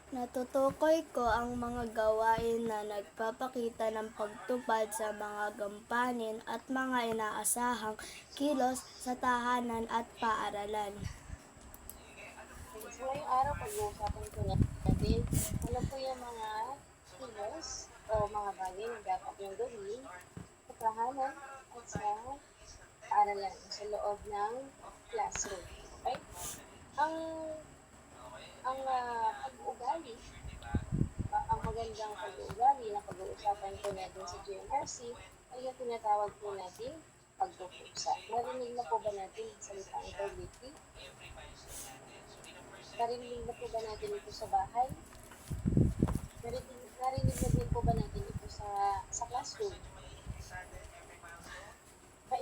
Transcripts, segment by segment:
Natutukoy ko ang mga gawain na nagpapakita ng pagtupad sa mga gampanin at mga inaasahang kilos sa tahanan at paaralan. Okay, so ngayong araw pag-uusapan po natin ano po yung mga kilos o mga bagay na dapat yung gawin sa tahanan at sa paaralan, sa loob ng classroom. Okay? Ang pag-uugali, ang magandang pag-uugali na pag-uusapan po natin sa GMRC ay yung tinatawag po natin pagpupusa. Narinig na po ba natin ang salitang integrity? Narinig na po ba natin ito sa bahay? Narinig na din po ba natin ito sa classroom?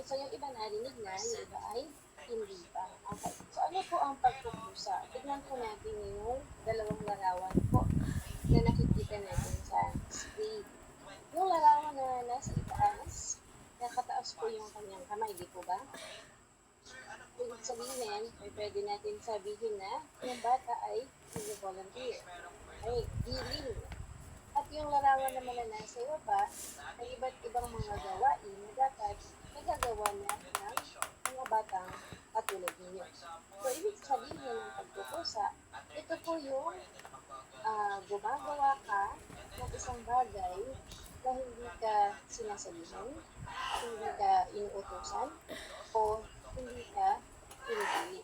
So yung iba narinig na, yung iba ay hindi pa. Okay. So ano po ang pagpupusa? Tignan po natin yung dalawang larawan po na nakikita natin sa screen. Yung larawan na nasa itaas, nakataas po yung kanyang kamay, di po ba? Ibig sabihin, ay pwede natin sabihin na yung bata ay volunteer. Ay, healing. At yung larawan naman na nasa baba, ay iba't ibang mga gawain na dapat nagagawa na ng mga batang katulad ninyo. So, ibig sabihin ng pagpupusa, ito po yung gumagawa ka ng isang bagay na hindi ka sinasabihan, hindi ka inuutosan, o hindi ka pinipili.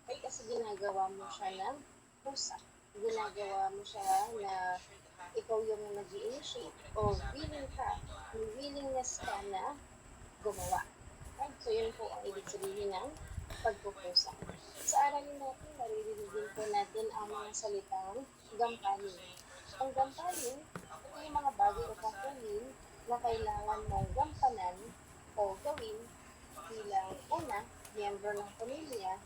Ay kasi ginagawa mo siya ng pusa. Ginagawa mo siya na ikaw yung nag-i-initiate o may willingness ka na gumawa. Okay? So, yun po ang ibig sabihin ng pagpupusa. Sa aralin natin, maririnig din po natin ang mga salitang gampanin. Ang gampanin, ito yung mga bagay o tungkulin na kailangan mong gampanan o gawin bilang una, miyembro ng pamilya,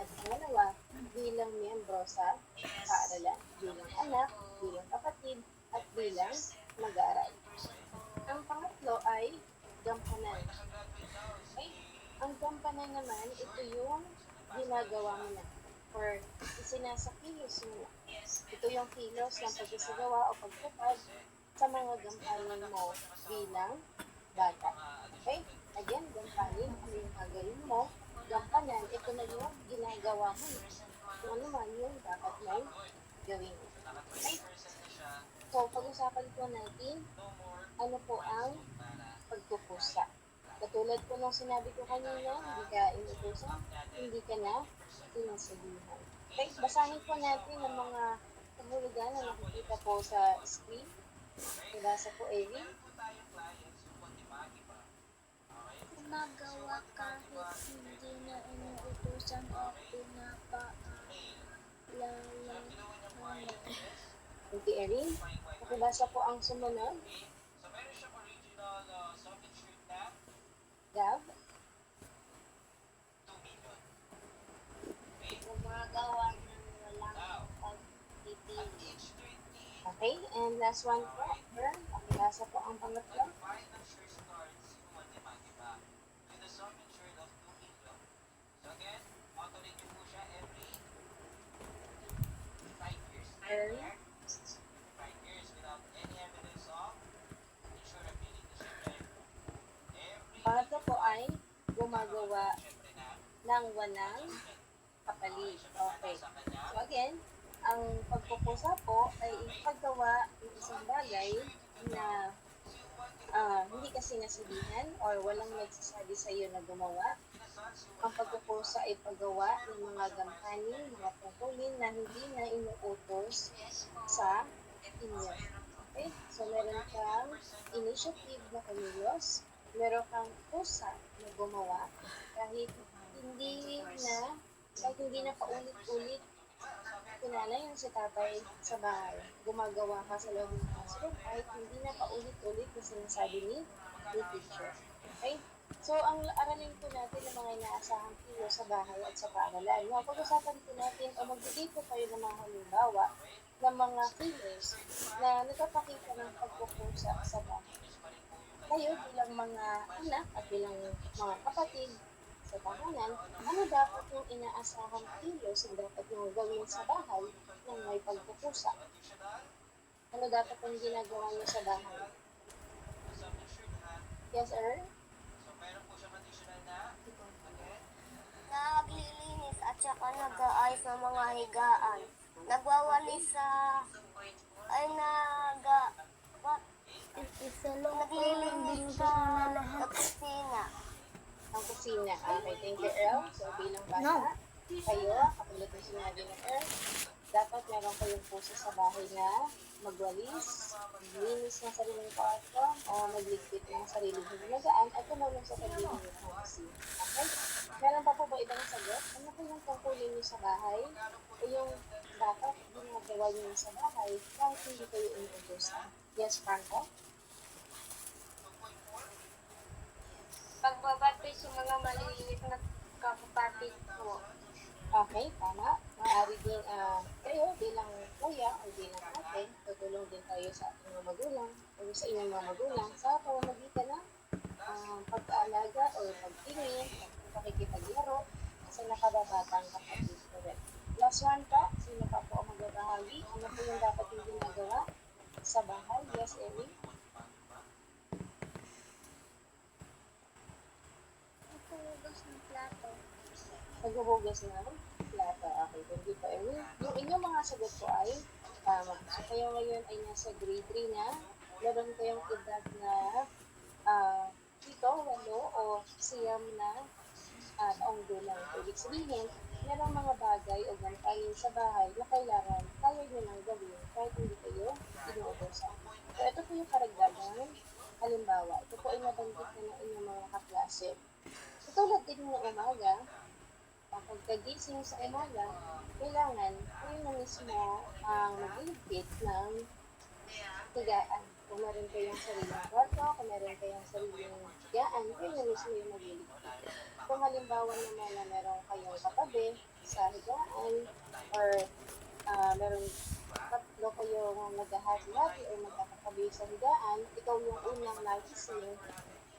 at pangalawa, bilang miyembro sa paaralan, bilang anak, bilang kapatid, at bilang mag-aaral. Ang pangatlo ay gampanan. Okay? Ang gampanan naman, ito yung ginagawa mo na or isinasakilos mo na. Ito yung kilos ng pagsasagawa o pagtupad sa mga gampanin mo bilang bata. Okay? Again, gampanin, ano yung gagawin mo? Gampanan, ito na yung ginagawa mo na. Kung ano man yung dapat mong gawin. Okay? So, pag-usapan po natin, ano po ang pagpupusa. Katulad po ng sinabi ko kanina, hindi ka inutusan, hindi ka na sinasabihan. Okay, basahin po natin ang mga kahulugan na nakikita po sa screen. Nabasa po, Erin. Gumagawa kahit hindi na inuutusan o pinapaalalahanan. Okay, Erin. Nakibasa po ang sumunod. Gab. Gumagawa ng walang pagpipili. Okay, and last one po, Bern. Nakibasa po ang pangatlo. Bern. Pangatlo po ay gumagawa ng walang kapalit. Okay. So again, ang pagpupusa po ay ipaggawa ng isang bagay na hindi ka sinasabihan or walang nagsasabi sa iyo na gumawa. Ang pagpupusa ay paggawa ng mga gampanin, mga tungkulin na hindi na inuutos sa inyo. Okay? So meron kang initiative na kumilos, meron kang pusa na gumawa kahit hindi na paulit-ulit kunanay yung si tatay sa bahay. Gumagawa ka sa loob ng classroom kahit hindi na paulit-ulit na sinasabi ni teacher. Okay? So, ang aralin po natin ng mga inaasahang kilos sa bahay at sa paaralan. Ngayon, pag-usapan po natin o magbigay po kayo ng mga halimbawa ng mga kilos na nagpapakita ng pagpupusa sa bahay. Kayo bilang mga anak at bilang mga kapatid sa tahanan, ano dapat yung inaasahang kilos na dapat yung gawin sa bahay ng may pagpupusa? Ano dapat ang ginagawa niyo sa bahay? Yes, sir? Naglilinis at saka nag-aayos ng mga higaan. Nagwawalis sa... Ay, naglilinis sa kusina. Ang kusina. Okay, thank you, Earl. So, bilang bata, kayo, katulad ng sinabi ng Earl, dapat meron kayong puso sa bahay na magwalis, maglinis ng sariling kwarto, o magligpit ng sariling hinagaan, at tumulong sa paglilinis ng kusina. Okay? Meron pa po ba ibang sagot? Ano po yung tungkulin niyo sa bahay? O yung dapat ginagawa niyo sa bahay kahit hindi kayo inuutosan? Yes, Franco? Pagbabati sa mga maliliit na kapatid ko. Okay, tama. Maaari din kayo bilang kuya o bilang ate, tutulong din kayo sa ating mga magulang o sa inyong mga magulang sa pamamagitan ng pag-aalaga o pagtingin, pakikipaglaro sa nakababatang kapatid. Correct. Last one pa, sino pa po ang magbabahagi? Ano po yung dapat yung ginagawa sa bahay? Yes, Ellie? Naghuhugas ng plato. Naghuhugas ng plato. Okay, thank you po, Ellie. Yung inyong mga sagot po ay tama. So, kayo ngayon ay nasa grade 3 na. Meron kayong edad na 7, 8, o siyam na taong gulang. Ibig sabihin, merong mga bagay o gampanin sa bahay na kailangan kaya nyo nang gawin kahit hindi kayo inuutosan. So, ito po yung karagdagan. Halimbawa, ito po ay nabanggit na ng inyong mga kaklase. Katulad din ng umaga, kapag kagising sa umaga, kailangan kayo na mismo ang magliligpit ng higaan. Kung meron kayong sariling kwarto, kung meron kayong sariling higaan, kayo na mismo yung magliligpit. Kung halimbawa naman na meron kayong katabi sa higaan, or meron tatlo kayong naghahati-hati o magkakatabi sa higaan, ikaw yung unang nagising,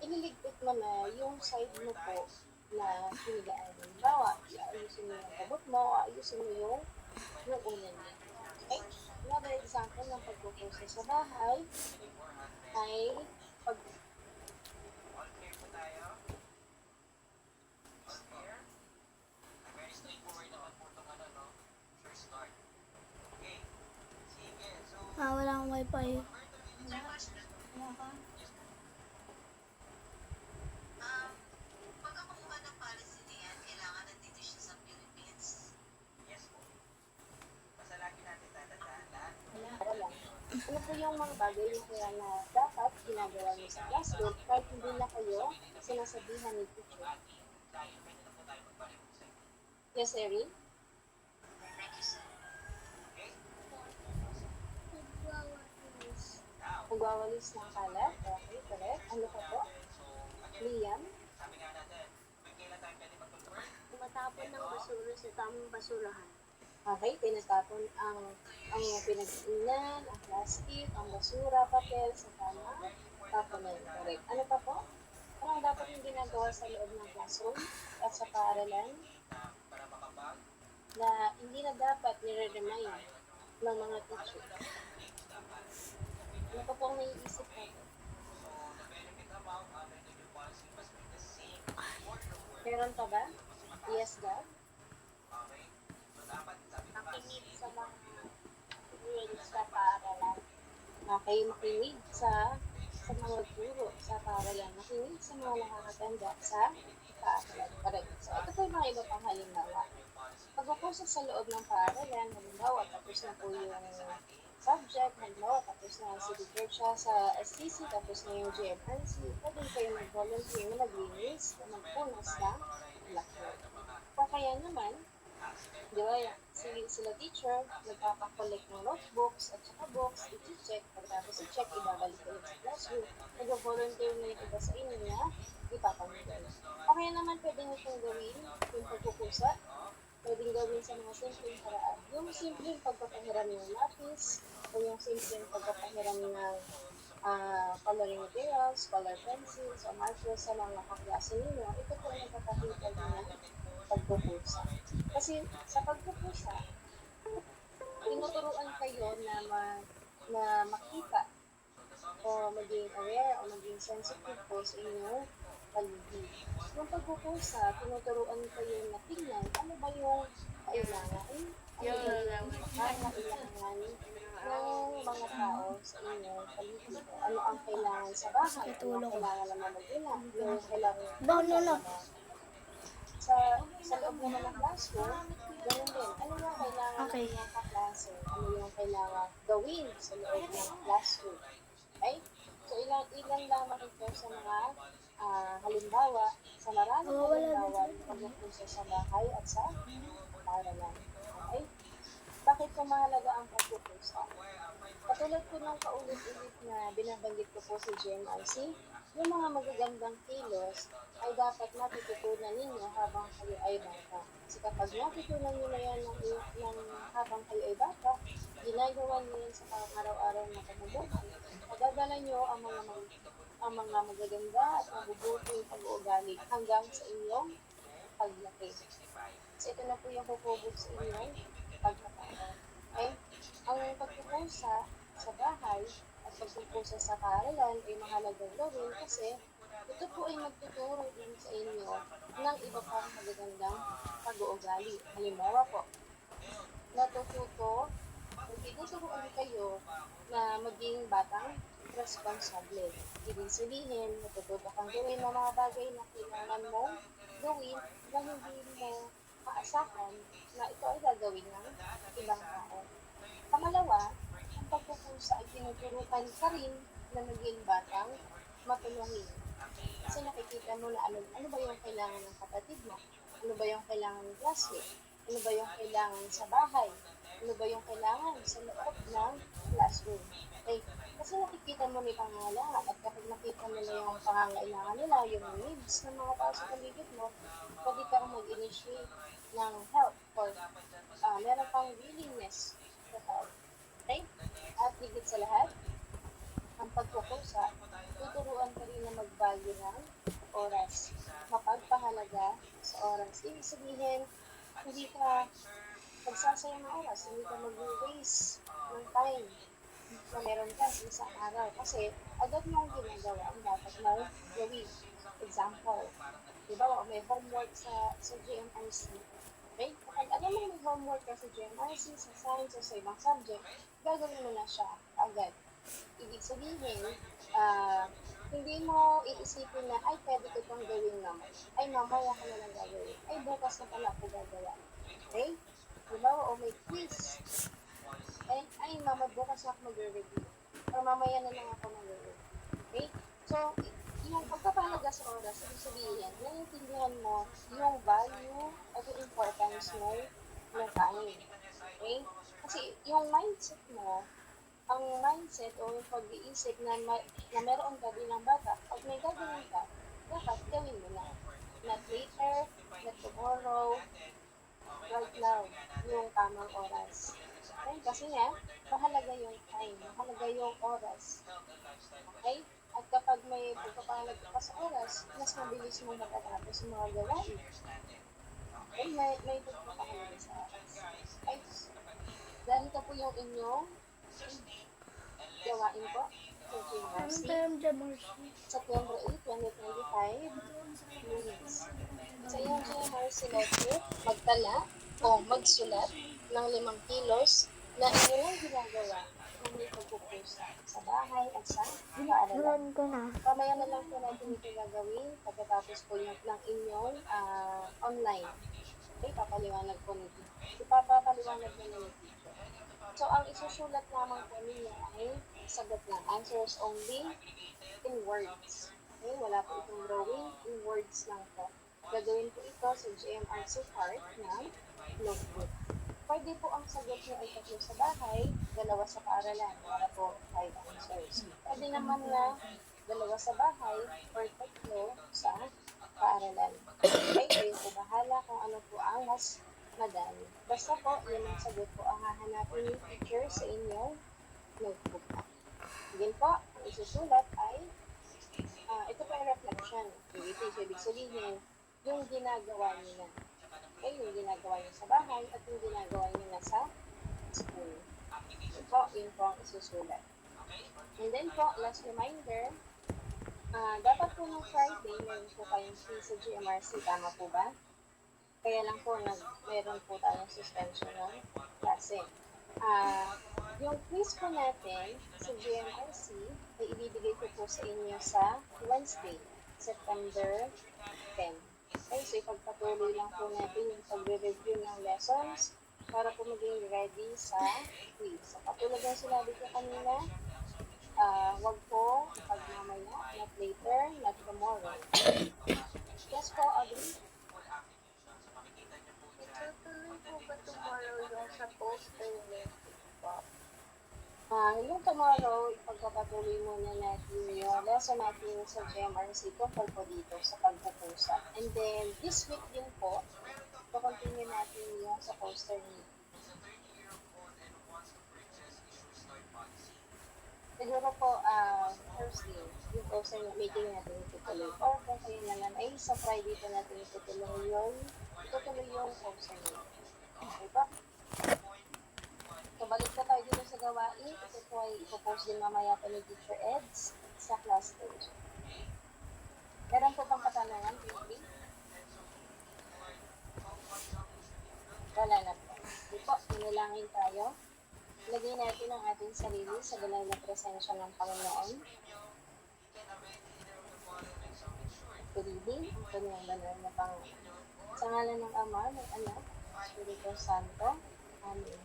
ililigpit mo na yung side mo po na hinigaan. Halimbawa, ayusin mo yung kabot mo, ayusin mo yung unan mo. Okay? Another example ng pagpupusa sa bahay ay pag Wala akong wifi. Pagkakakuha ng policy na yan, kailangan nandito siya sa Philippines. Yes po. Basta lagi natin tatandaan lahat. wala. Ano po yung mga bagay na kaya na dapat ginagawa niyo sa classroom kahit hindi na kayo sinasabihan ni teacher? Yes, Erin? Thank you, sir. Nagwawalis. Magwawalis ng kalat. Okay, correct. Ano pa po? Liam? Tumatapon ng basura sa tamang basurahan. Okay, tinatapon ang pinag-inan, ang plastic, ang basura, papel, sa tamang tapunan. Correct. Ano pa po? Anong dapat yung ginagawa sa loob ng classroom at sa paaralan na hindi na dapat nire-remind ng mga teacher? Ano pa po ang naiisip natin? Meron pa ba? Yes, Dad? Makinig sa mga rules sa paaralan. Okay, makinig sa mga guro sa paaralan. Makinig sa mga nakakatanda sa paaralan. Correct. So, ito po yung mga iba pang halimbawa. Pagpupusa sa loob ng paaralan, halimbawa, tapos na po yung subject, halimbawa, tapos na si Duterte sa SCC, tapos na yung GMRC, pwede kayo mag-volunteer na maglinis, na magpunas ng blackboard. O kaya naman, di ba, sila teacher, nagpapakolect ng notebooks at saka books, i-check, pagkatapos i-check, ibabalik ulit sa classroom. Nag-volunteer na yung iba sa inyo na ipapamigay. O kaya naman, pwede nyo itong gawin yung pagpupusa, pwedeng gawin sa mga simpleng paraan. Yung simpleng pagpapahiram ng lapis, o yung simpleng pagpapahiram ng coloring materials, color pencils, o markers sa mga kaklase ninyo, ito po yung nagpapakita ng pagpupusa. Kasi sa pagpupusa, tinuturuan kayo na na makita o maging aware o maging sensitive po sa inyong paligid. Yung pagpupusa, tinuturuan kayo na tingnan ano ba yung kailangan, ano ba yung pangailangan ng mga tao sa inyong paligid. Ano ang kailangan sa bahay, ano ang kailangan ng mga magulang, yung kailangan sa loob naman ng classroom, ganun din. Ano yung kailangan Okay. ng mga kaklase? Ano yung kailangan gawin sa loob ng classroom? Okay? So, ilan lamang ito sa mga halimbawa, sa maraming halimbawa ng pagpupusa sa bahay at sa paaralan. Okay? Bakit po mahalaga ang pagpupusa? Katulad po ng paulit-ulit na binabanggit ko po sa GMRC, yung mga magagandang kilos ay dapat natututunan ninyo habang kayo ay bata. Kasi kapag natutunan nyo na yan ng habang kayo ay bata, ginagawa nyo yan sa pang-araw-araw na pamumuhay, magdadala nyo ang mga magaganda at mabubuting pag-uugali hanggang sa inyong paglaki. So ito na po yung kukubog sa inyong pagkatao. Okay? Ang pagpupusa sa bahay at pagpupusa sa paaralan ay mahalagang gawin kasi ito po ay magtuturo din sa inyo ng iba pang magagandang pag-uugali. Halimbawa po, tinuturuan kayo na maging batang responsable. Ibig sabihin, natututo kang gawin ng mga bagay na kailangan mong gawin na hindi mo maasahan na ito ay gagawin ng ibang tao. Pangalawa, ang pagpupusa ay tinuturukan ka rin na maging batang matulungin. Kasi nakikita mo na ano ba yung kailangan ng kapatid mo? Ano ba yung kailangan ng classmate? Ano ba yung kailangan sa bahay? Ano ba yung kailangan sa loob ng classroom? Okay? Kasi nakikita mo may pangangailangan at kapag nakita mo na yung pangangailangan nila, yung needs ng mga tao sa paligid mo, pwede kang mag-initiate ng help or meron kang willingness to help. Okay? At higit sa lahat, ang pagpupusa, tuturuan ka rin na mag-value ng oras. Mapagpahalaga sa oras. Ibig sabihin, hindi ka magsasayang ng oras, hindi ka mag-waste ng time na meron ka sa isang araw. Kasi agad mong ginagawa ang dapat mong gawin. Example, di ba, may homework sa GMRC. Okay? Kapag alam mo may homework ka sa GMRC, sa science, o sa ibang subject, gagawin mo na siya agad. Ibig sabihin, hindi mo iisipin na, ay, pwede ko itong gawin naman. Ay, mamaya ko na lang gagawin. Ay, bukas na pala ako gagawa. Okay? Diba? O may quiz. Ay, mama, bukas na ako mag-review. Or mamaya na lang ako mag-review. Okay? So, yung pagpapahalaga sa oras, ibig sabihin, naiintindihan mo yung value at yung importance ng time. Okay? Kasi yung mindset mo, ang mindset o yung pag-iisip na meron ka bilang bata, pag may gagawin ka, dapat gawin mo na. Not later, not tomorrow, right now, yung tamang oras. Okay? Kasi nga, mahalaga yung time, mahalaga yung oras. Okay? At kapag may pagpapahalaga ka sa oras, mas mabilis mong matatapos yung mga gawain. Okay? May pagpapahalaga sa oras. Okay? Dahil ito po yung inyong gawain po sa GMRC. September 8, 2025, Lunes. Sa iyong GMRC lecture, magtala o magsulat ng 5 kilos na inyo lang ginagawa ng may pagpupusa sa bahay at sa paaralan. Pamaya na lang po natin ito gagawin pagkatapos po ng inyong online. Okay, papaliwanag po nito. Ipapapaliwanag na nito. So, ang isusulat naman po ninyo ay sagot lang. Answers only in words. Okay, wala po itong drawing. In words lang po. Gagawin po ito sa GMRC part ng notebook. Pwede po ang sagot nyo ay 3 sa bahay, 2 sa paaralan, para po 5 answers. Pwede naman na 2 sa bahay or 3 sa paaralan. Okay, kayo po bahala kung ano po ang mas madami. Basta po, yun ang sagot po ang hahanapin yung teacher sa inyong notebook. Again po, ang isusulat ay, ito po yung reflection. Ibig sabihin, yung ginagawa nyo na. Okay, yung ginagawa nyo sa bahay at yung ginagawa nyo na sa school. po, yun po ang isusulat. And then po, last reminder, dapat po nung Friday, meron po kayong free sa GMRC, tama po ba? Kaya lang po, meron po tayong suspension ng klase. Yung quiz po natin sa GMRC ay ibibigay ko po sa inyo sa Wednesday, September 10. Okay, so ipagpatuloy lang po natin yung pagre-review ng lessons para po maging ready sa quiz. So, katulad ng sinabi ko kanina, wag po pag mamaya, not later, not tomorrow. Yes po, Audrey. Itutuloy po ba tomorrow yung sa poster po? Yung tomorrow, ipagpapatuloy muna natin yung lesson natin sa GMRC tungkol po dito sa pagpupusa. And then, this week din po, continue natin yung sa poster ni. Siguro po, Thursday, yung poster na meeting natin itutuloy. Or kung kayo naman ay sa Friday po natin itutuloy yung poster ni. Okay ba? So, balik na tayo dito sa gawain. Ito po ay ipopost din mamaya po ni Teacher Eds sa class page. Meron po bang katanungan, Pinky? Wala na po. Di po, inilangin tayo. Lagay natin ang ating sarili sa banal na presensya ng Panginoon. Piliin ang kanyang banal na Panginoon. Sa ngalan ng Ama, ng Anak, Espiritu Santo. Amen.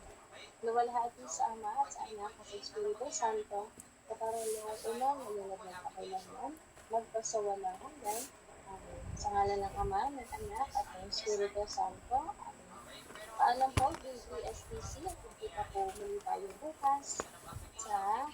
Luwalhati sa Ama at sa Anak at sa Espiritu Santo, kaparehong unang ngayon at magpakailanman, magpasawalang hanggan. Amen. Sa ngalan ng Ama, ng Anak at ng Espiritu Santo. Amen. Paalam po, DESTC, at kita po muli tayo bukas sa